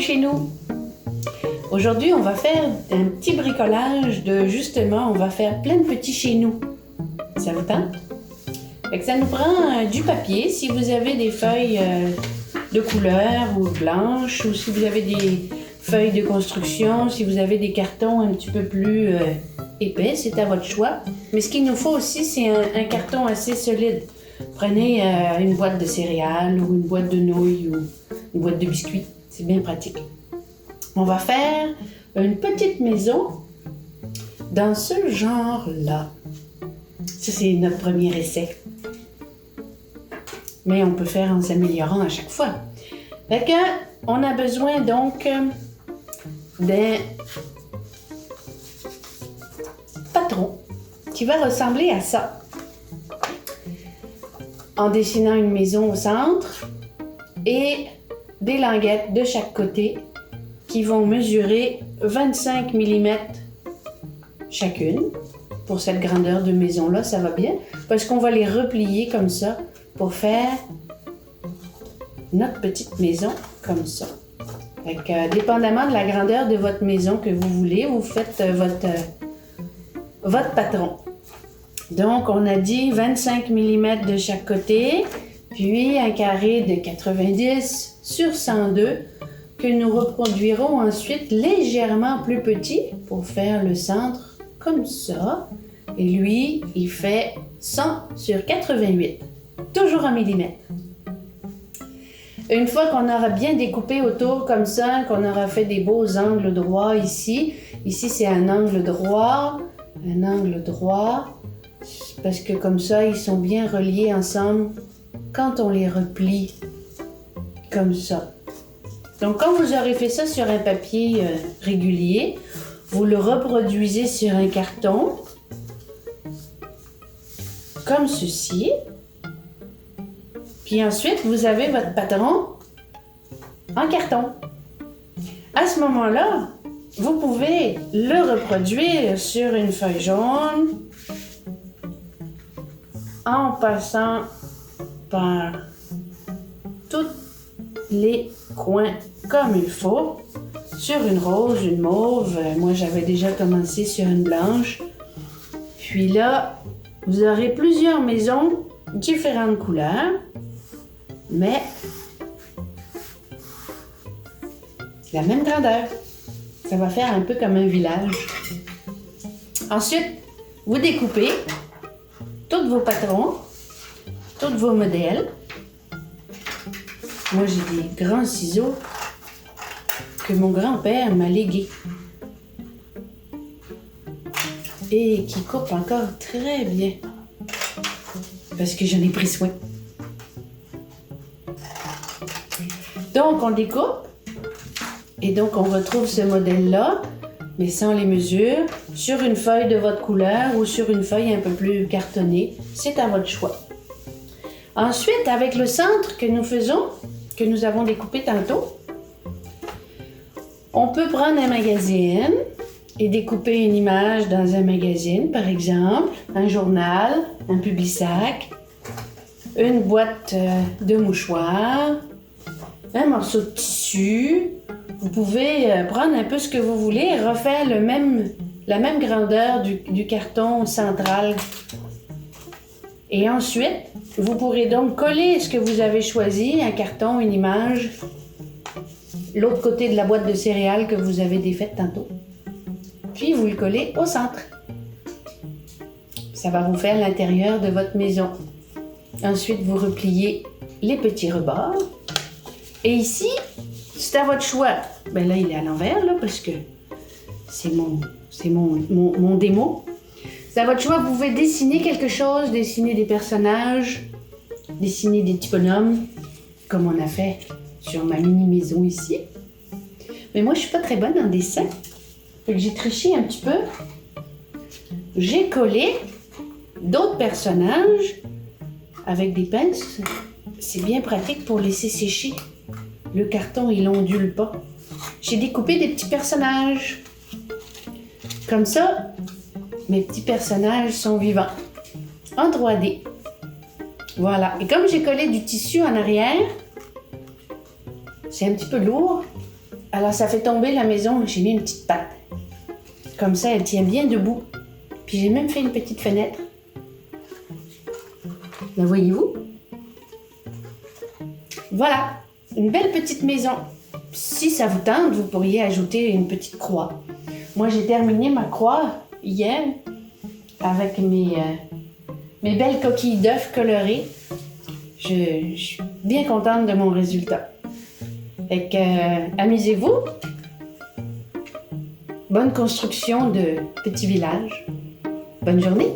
chez nous. Aujourd'hui, on va faire un petit bricolage on va faire plein de petits chez nous. Ça vous tente? Fait que ça nous prend du papier. Si vous avez des feuilles de couleur ou blanches, ou si vous avez des feuilles de construction, si vous avez des cartons un petit peu plus épais, c'est à votre choix. Mais ce qu'il nous faut aussi, c'est un carton assez solide. Prenez une boîte de céréales ou une boîte de nouilles ou une boîte de biscuits. C'est bien pratique. On va faire une petite maison dans ce genre-là. Ça, c'est notre premier essai. Mais on peut faire en s'améliorant à chaque fois. Fait que, on a besoin donc d'un patron qui va ressembler à ça. En dessinant une maison au centre et des languettes de chaque côté qui vont mesurer 25 mm chacune. Pour cette grandeur de maison-là, ça va bien, parce qu'on va les replier comme ça pour faire notre petite maison comme ça. Fait que, dépendamment de la grandeur de votre maison que vous voulez, vous faites votre patron. Donc, on a dit 25 mm de chaque côté, puis un carré de 90 sur 102 que nous reproduirons ensuite légèrement plus petit pour faire le centre comme ça. Et lui, il fait 100 sur 88, toujours en millimètres. Une fois qu'on aura bien découpé autour comme ça, qu'on aura fait des beaux angles droits ici c'est un angle droit, parce que comme ça, ils sont bien reliés ensemble quand on les replie comme ça. Donc, quand vous aurez fait ça sur un papier régulier, vous le reproduisez sur un carton, comme ceci. Puis ensuite, vous avez votre patron en carton. À ce moment-là, vous pouvez le reproduire sur une feuille jaune en passant par tous les coins comme il faut, sur une rose, une mauve. Moi, j'avais déjà commencé sur une blanche. Puis là, vous aurez plusieurs maisons, différentes couleurs, mais la même grandeur. Ça va faire un peu comme un village. Ensuite, vous découpez tous vos patrons, tous vos modèles. Moi, j'ai des grands ciseaux que mon grand-père m'a légués et qui coupent encore très bien parce que j'en ai pris soin. Donc, on découpe et donc on retrouve ce modèle-là, mais sans les mesures, sur une feuille de votre couleur ou sur une feuille un peu plus cartonnée. C'est à votre choix. Ensuite, avec le centre que nous avons découpé tantôt, on peut prendre un magazine et découper une image dans un magazine, par exemple, un journal, un publisac, une boîte de mouchoirs, un morceau de tissu. Vous pouvez prendre un peu ce que vous voulez et refaire la même grandeur du carton central. Et ensuite, vous pourrez donc coller ce que vous avez choisi, un carton, une image, l'autre côté de la boîte de céréales que vous avez défaite tantôt. Puis vous le collez au centre. Ça va vous faire l'intérieur de votre maison. Ensuite, vous repliez les petits rebords. Et ici, c'est à votre choix. Ben là, il est à l'envers, là, parce que c'est mon démo. C'est à votre choix. Vous pouvez dessiner quelque chose, dessiner des personnages, dessiner des petits bonhommes, comme on a fait sur ma mini-maison ici. Mais moi, je suis pas très bonne en dessin. Fait que j'ai triché un petit peu. J'ai collé d'autres personnages avec des pinces. C'est bien pratique pour laisser sécher. Le carton, il ondule pas. J'ai découpé des petits personnages. Comme ça, mes petits personnages sont vivants. En 3D. Voilà. Et comme j'ai collé du tissu en arrière, c'est un petit peu lourd. Alors ça fait tomber la maison, j'ai mis une petite patte. Comme ça, elle tient bien debout. Puis j'ai même fait une petite fenêtre. La voyez-vous? Voilà, une belle petite maison. Si ça vous tente, vous pourriez ajouter une petite croix. Moi, j'ai terminé ma croix hier avec mes belles coquilles d'œufs colorées. Je suis bien contente de mon résultat. Fait que, amusez-vous. Bonne construction de petit village. Bonne journée.